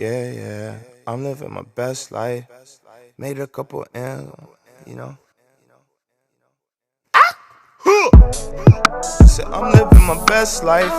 Yeah, yeah. I'm living my best life. Made a couple M's, you know. Said I'm living my best life.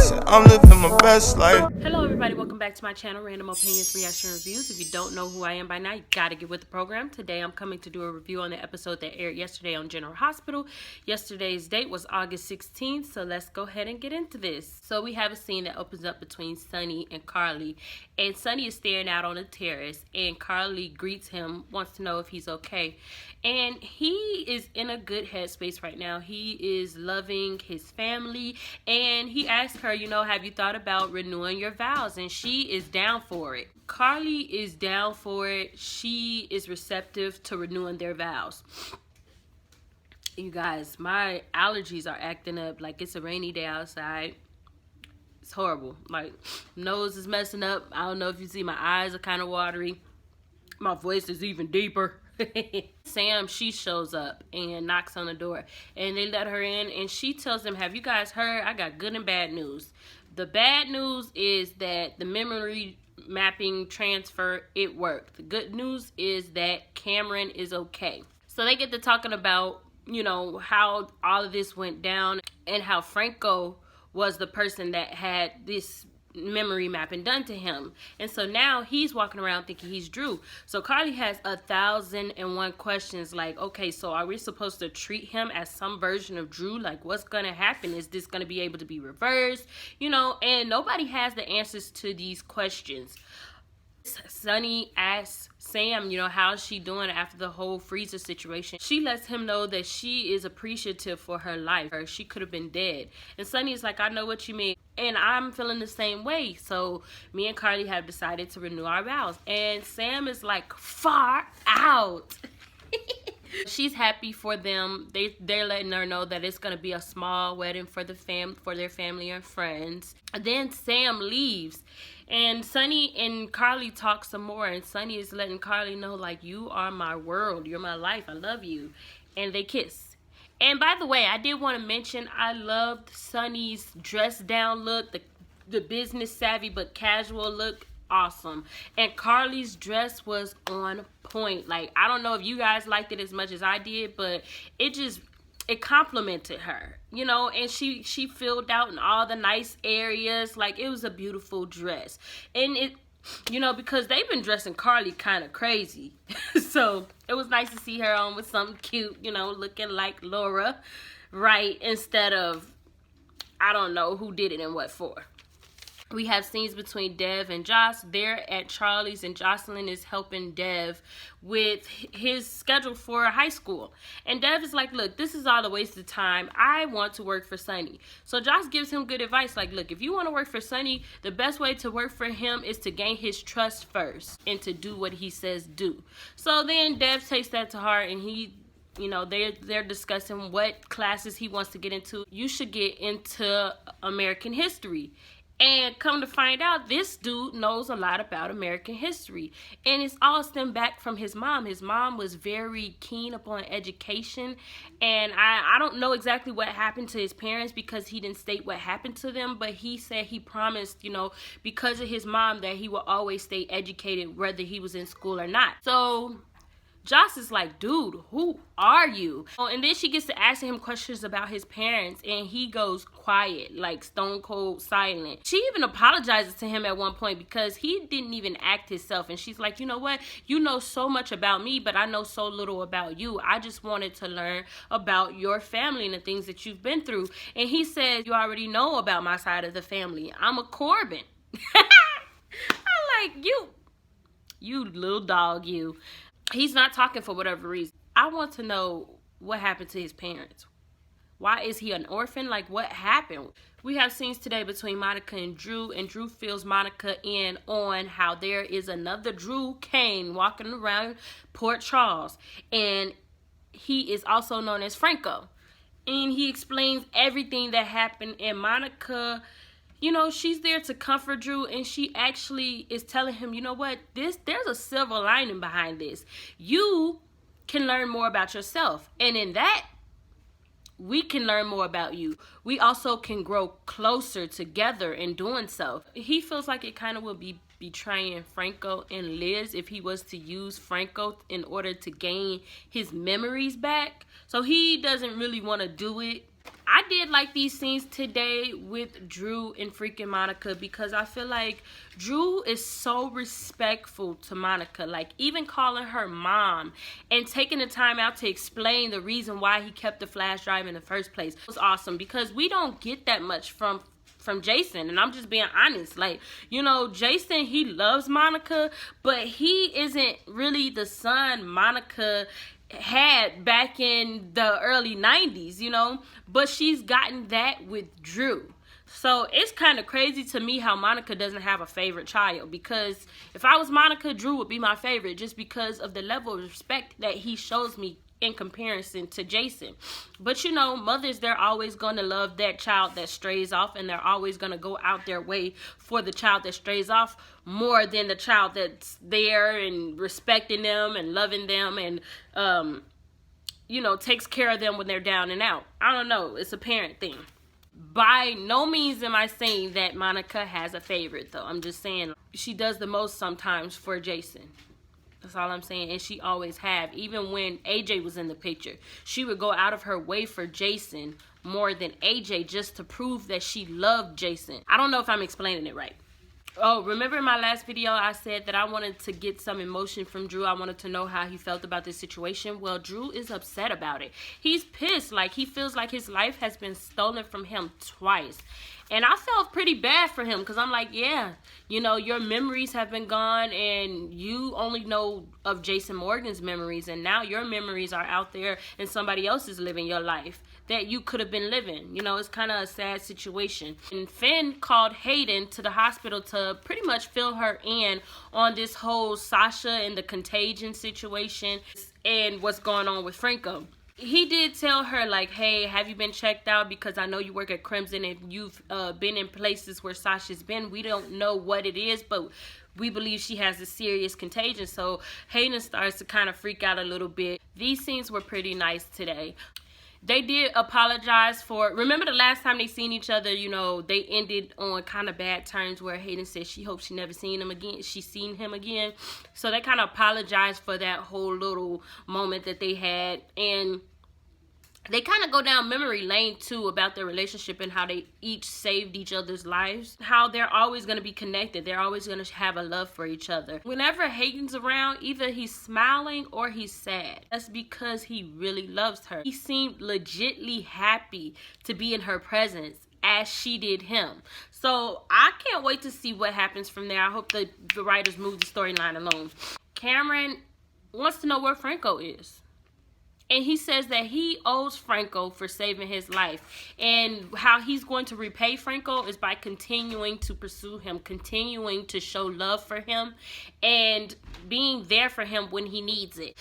Said I'm living my best life. Hello everybody, welcome back to my channel, Random Opinions, Reaction Reviews. If you don't know who I am by now, you gotta get with the program. Today I'm coming to do a review on the episode that aired yesterday on General Hospital. Yesterday's date was August 16th, so let's go ahead and get into this. So we have a scene that opens up between Sonny and Carly, and Sonny is staring out on a terrace, and Carly greets him, wants to know if he's okay. And he is in a good headspace right now. He is loving his family, and he asked her, have you thought about renewing your vows? And she is down for it. Carly is down for it. She is receptive to renewing their vows. You guys, my allergies are acting up like it's a rainy day outside. It's horrible. Like, nose is messing up. I don't know if you see, my eyes are kind of watery. My voice is even deeper. Sam, she shows up and knocks on the door, and they let her in, and she tells them, have you guys heard? I got good and bad news. The bad news is that the memory mapping transfer, it worked. The good news is that Cameron is okay. So they get to talking about, how all of this went down, and how Franco was the person that had this memory mapping done to him. And so now he's walking around thinking he's Drew. So Carly has 1,001 questions, like, okay, so are we supposed to treat him as some version of Drew? Like, what's gonna happen? Is this gonna be able to be reversed? And nobody has the answers to these questions. Sonny asks Sam, how's she doing after the whole freezer situation. She lets him know that she is appreciative for her life. She could have been dead. And Sonny is like, I know what you mean. And I'm feeling the same way. So me and Carly have decided to renew our vows. And Sam is like, far out. She's happy for them. They're letting her know that it's gonna be a small wedding for their family and friends. And then Sam leaves, and Sonny and Carly talk some more, and Sonny is letting Carly know, like, you are my world, you're my life, I love you. And they kiss. And by the way, I did want to mention, I loved Sonny's dress down look, the business savvy but casual look. Awesome. And Carly's dress was on point. Like, I don't know if you guys liked it as much as I did, but it complimented her, and she filled out in all the nice areas. Like, it was a beautiful dress. And it, because they've been dressing Carly kind of crazy. So it was nice to see her on with something cute, looking like Laura, right? Instead of, I don't know who did it and what for. We have scenes between Dev and Joss. They're at Charlie's, and Josslyn is helping Dev with his schedule for high school. And Dev is like, look, this is all a waste of time. I want to work for Sonny. So Joss gives him good advice. Like, look, if you want to work for Sonny, the best way to work for him is to gain his trust first and to do what he says do. So then Dev takes that to heart, and they're discussing what classes he wants to get into. You should get into American history. And come to find out, this dude knows a lot about American history. And it's all stemmed back from his mom. His mom was very keen upon education. And I don't know exactly what happened to his parents, because he didn't state what happened to them. But he said he promised, because of his mom, that he will always stay educated whether he was in school or not. So Joss is like, dude, who are you? Oh, and then she gets to asking him questions about his parents, and he goes quiet, like stone cold silent. She even apologizes to him at one point because he didn't even act himself. And she's like, you know what? You know so much about me, but I know so little about you. I just wanted to learn about your family and the things that you've been through. And he says, you already know about my side of the family. I'm a Corbin. I'm like, you little dog, you. He's not talking for whatever reason. I want to know what happened to his parents. Why is he an orphan? Like, what happened? We have scenes today between Monica and Drew fills Monica in on how there is another Drew Kane walking around Port Charles, and he is also known as Franco. And he explains everything that happened, and Monica, she's there to comfort Drew, and she actually is telling him, you know what, there's a silver lining behind this. You can learn more about yourself, and in that, we can learn more about you. We also can grow closer together in doing so. He feels like it kind of will be betraying Franco and Liz if he was to use Franco in order to gain his memories back. So he doesn't really want to do it. I did like these scenes today with Drew and freaking Monica, because I feel like Drew is so respectful to Monica, like even calling her mom and taking the time out to explain the reason why he kept the flash drive in the first place. It was awesome, because we don't get that much from Jason, and I'm just being honest. Like, you know, Jason, he loves Monica, but he isn't really the son Monica had back in the early 90s, you know, but she's gotten that with Drew. So it's kind of crazy to me how Monica doesn't have a favorite child, because if I was Monica, Drew would be my favorite, just because of the level of respect that he shows me in comparison to Jason. But you know, mothers, they're always going to love that child that strays off, and they're always going to go out their way for the child that strays off more than the child that's there and respecting them and loving them and you know, takes care of them when they're down and out. I don't know, it's a parent thing. By no means am I saying that Monica has a favorite, though. I'm just saying she does the most sometimes for Jason. That's all I'm saying. And she always have. Even when AJ was in the picture, she would go out of her way for Jason more than AJ, just to prove that she loved Jason. I don't know if I'm explaining it right. Oh, remember in my last video I said that I wanted to get some emotion from Drew. I wanted to know how he felt about this situation. Well, Drew is upset about it. He's pissed. Like, he feels like his life has been stolen from him twice. And I felt pretty bad for him, because I'm like, yeah, you know, your memories have been gone, and you only know of Jason Morgan's memories, and now your memories are out there and somebody else is living your life that you could have been living. You know, it's kind of a sad situation. And Finn called Hayden to the hospital to pretty much fill her in on this whole Sasha and the contagion situation and what's going on with Franco. He did tell her, like, hey, have you been checked out? Because I know you work at Crimson and you've been in places where Sasha's been. We don't know what it is, but we believe she has a serious contagion. So Hayden starts to kind of freak out a little bit. These scenes were pretty nice today. They did apologize for, remember the last time they seen each other, you know, they ended on kind of bad terms where Hayden said she hopes she never seen him again. She's seen him again. So they kind of apologized for that whole little moment that they had. And they kind of go down memory lane too about their relationship and how they each saved each other's lives. How they're always going to be connected. They're always going to have a love for each other. Whenever Hayden's around, either he's smiling or he's sad. That's because he really loves her. He seemed legitly happy to be in her presence, as she did him. So I can't wait to see what happens from there. I hope the writers move the storyline along. Cameron wants to know where Franco is. And he says that he owes Franco for saving his life. And how he's going to repay Franco is by continuing to pursue him, continuing to show love for him, and being there for him when he needs it.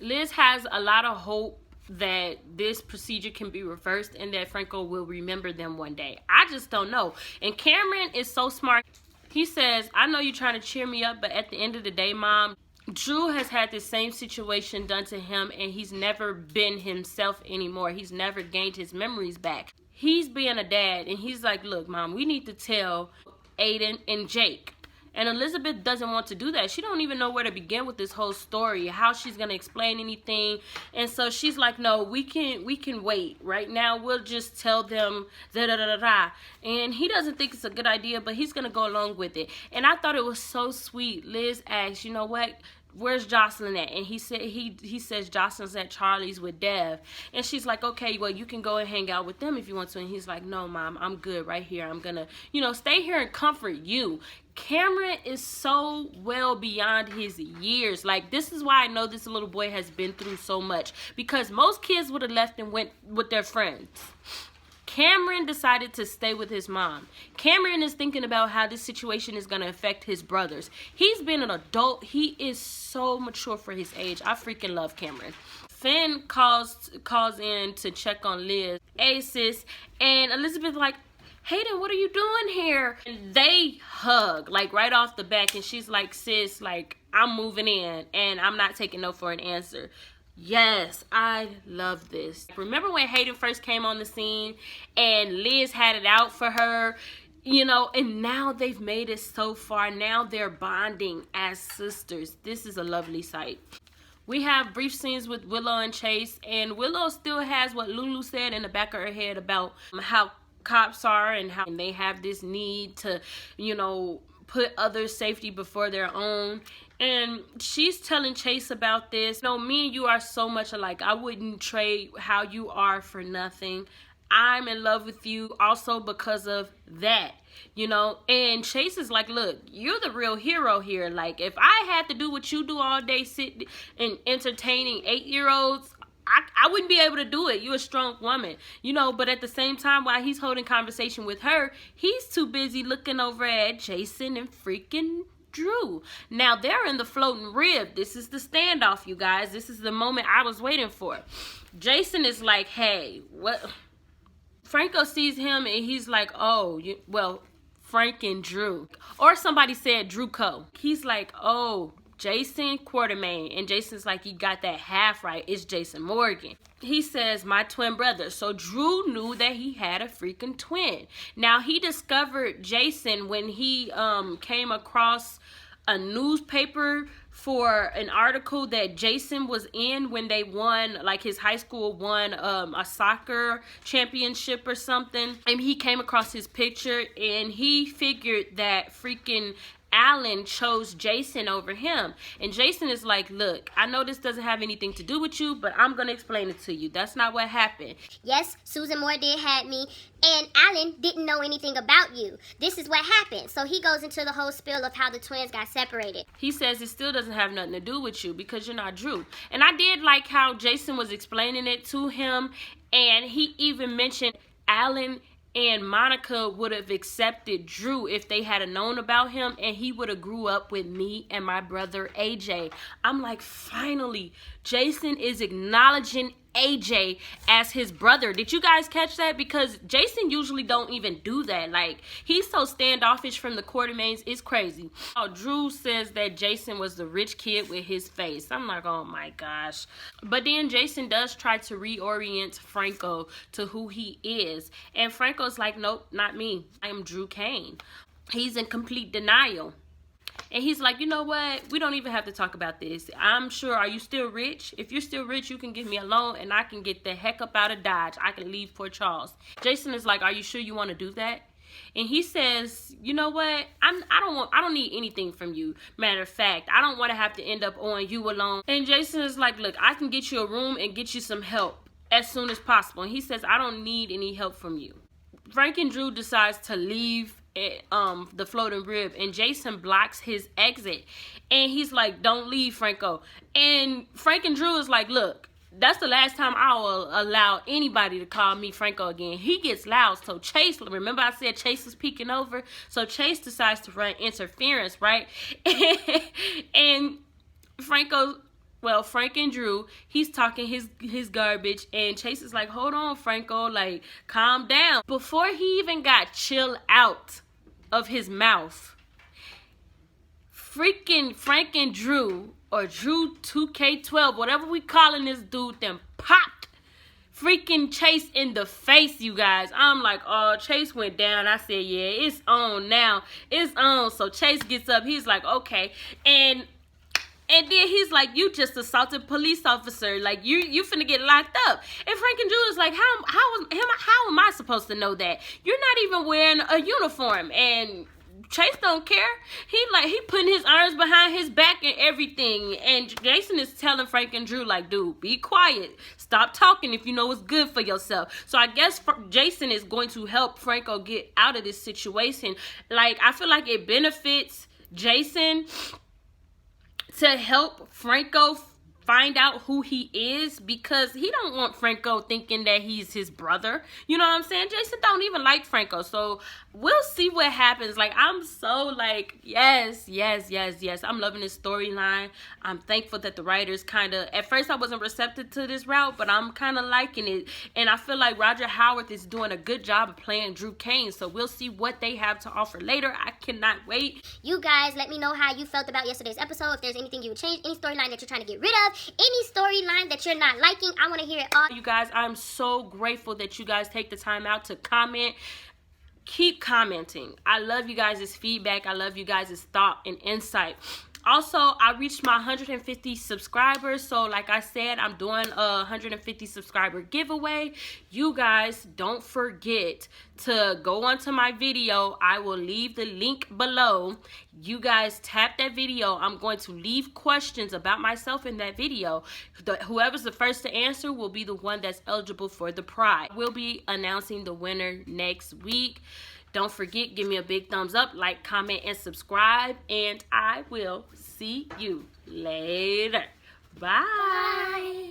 Liz has a lot of hope that this procedure can be reversed and that Franco will remember them one day. I just don't know. And Cameron is so smart. He says, I know you're trying to cheer me up, but at the end of the day, Mom, Drew has had the same situation done to him, and he's never been himself anymore. He's never gained his memories back. He's being a dad, and he's like, look, Mom, we need to tell Aiden and Jake. And Elizabeth doesn't want to do that. She don't even know where to begin with this whole story, how she's going to explain anything. And so she's like, no, we can wait. Right now, we'll just tell them da-da-da-da-da. And he doesn't think it's a good idea, but he's going to go along with it. And I thought it was so sweet. Liz asked, you know what? Where's Josslyn at? And he said he says Josslyn's at Charlie's with Dev. And she's like, okay, well, you can go and hang out with them if you want to. And he's like, no, Mom, I'm good right here. I'm gonna, you know, stay here and comfort you. Cameron is so well beyond his years. Like, this is why I know this little boy has been through so much, because most kids would have left and went with their friends. Cameron decided to stay with his mom. Cameron is thinking about how this situation is going to affect his brothers. He's been an adult. He is so mature for his age. I freaking love Cameron. Finn calls in to check on Liz. Hey, sis. And Elizabeth like, Hayden, what are you doing here? And they hug, like, right off the back. And she's like, sis, like, I'm moving in and I'm not taking no for an answer. Yes, I love this. Remember when Hayden first came on the scene and Liz had it out for her? You know, and now they've made it so far. Now they're bonding as sisters. This is a lovely sight. We have brief scenes with Willow and Chase, and Willow still has what Lulu said in the back of her head about how cops are and how they have this need to, you know, put others' safety before their own. And she's telling Chase about this. You know, me and you are so much alike. I wouldn't trade how you are for nothing. I'm in love with you also because of that, you know. And Chase is like, look, you're the real hero here. Like, if I had to do what you do all day, sit and entertaining 8-year-olds, I wouldn't be able to do it. You're a strong woman, you know. But at the same time, while he's holding conversation with her, he's too busy looking over at Jason and freaking Drew. Now they're in the floating rib. This is the standoff, you guys. This is the moment I was waiting for. Jason is like, hey, what? Franco sees him and he's like, oh, well, Frank and Drew. Or somebody said Drew Co. He's like, oh, Jason Quartermain. And Jason's like, you got that half right. It's Jason Morgan. He says, my twin brother. So Drew knew that he had a freaking twin. Now, he discovered Jason when he came across a newspaper for an article that Jason was in when they won, like his high school won a soccer championship or something. And he came across his picture and he figured that freaking Alan chose Jason over him. And Jason is like, look, I know this doesn't have anything to do with you, but I'm going to explain it to you. That's not what happened. Yes, Susan Moore did have me, and Alan didn't know anything about you. This is what happened. So he goes into the whole spiel of how the twins got separated. He says it still doesn't have nothing to do with you because you're not Drew. And I did like how Jason was explaining it to him, and he even mentioned Alan and Monica would have accepted Drew if they had known about him, and he would have grew up with me and my brother AJ. I'm like, finally, Jason is acknowledging AJ as his brother. Did you guys catch that? Because Jason usually don't even do that. Like, he's so standoffish from the Quartermains. It's crazy. Oh, Drew says that Jason was the rich kid with his face. I'm like, oh my gosh. But then Jason does try to reorient Franco to who he is. And Franco's like, nope, not me. I am Drew Kane. He's in complete denial. And he's like, you know what? We don't even have to talk about this. I'm sure, are you still rich? If you're still rich, you can give me a loan and I can get the heck up out of Dodge. I can leave Port Charles. Jason is like, are you sure you want to do that? And he says, you know what? I don't need anything from you. Matter of fact, I don't want to have to end up on you alone. And Jason is like, look, I can get you a room and get you some help as soon as possible. And he says, I don't need any help from you. Frank and Drew decides to leave the floating rib, and Jason blocks his exit, and he's like, don't leave, Franco. And Frank and Drew is like, look, that's the last time I will allow anybody to call me Franco again. He gets loud. So Chase, remember I said Chase was peeking over? So Chase decides to run interference, right? And Frank and Drew, he's talking his garbage, and Chase is like, hold on, Franco, like, calm down. Before he even got chill out of his mouth, freaking Frank and Drew, or Drew 2K12, whatever we calling this dude, then popped freaking Chase in the face, you guys. I'm like, oh, Chase went down. I said, yeah, it's on now. It's on. So Chase gets up. He's like, okay. And then he's like, you just assaulted police officer. Like, you finna get locked up. And Frank and Drew is like, how am I supposed to know that? You're not even wearing a uniform. And Chase don't care. He putting his arms behind his back and everything. And Jason is telling Frank and Drew, like, dude, be quiet. Stop talking if you know what's good for yourself. So I guess Jason is going to help Franco get out of this situation. Like, I feel like it benefits Jason to help Franco find out who he is, because he don't want Franco thinking that he's his brother. You know what I'm saying? Jason don't even like Franco. So we'll see what happens. Like, I'm so like, yes. I'm loving this storyline. I'm thankful that the writers kind of, at first I wasn't receptive to this route, but I'm kind of liking it. And I feel like Roger Howard is doing a good job of playing Drew Kane. So we'll see what they have to offer later. I cannot wait. You guys, let me know how you felt about yesterday's episode. If there's anything you would change, any storyline that you're trying to get rid of, Any storyline that you're not liking, I want to hear it all. You guys, I'm so grateful that you guys take the time out to comment. Keep commenting. I love you guys' feedback. I love you guys' thought and insight. Also, I reached my 150 subscribers. So like I said, I'm doing a 150 subscriber giveaway. You guys don't forget to go onto my video. I will leave the link below. You guys tap that video. I'm going to leave questions about myself in that video. Whoever's the first to answer will be the one that's eligible for the prize. We'll be announcing the winner next week. Don't forget, give me a big thumbs up, like, comment, and subscribe. And I will see you later. Bye.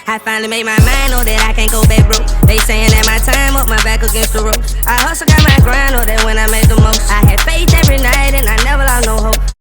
I finally made my mind, know that I can't go back broke. They saying that my time up, my back against the ropes. I hustle, got my grind, know that when I make the most. I had faith every night and I never lost no hope.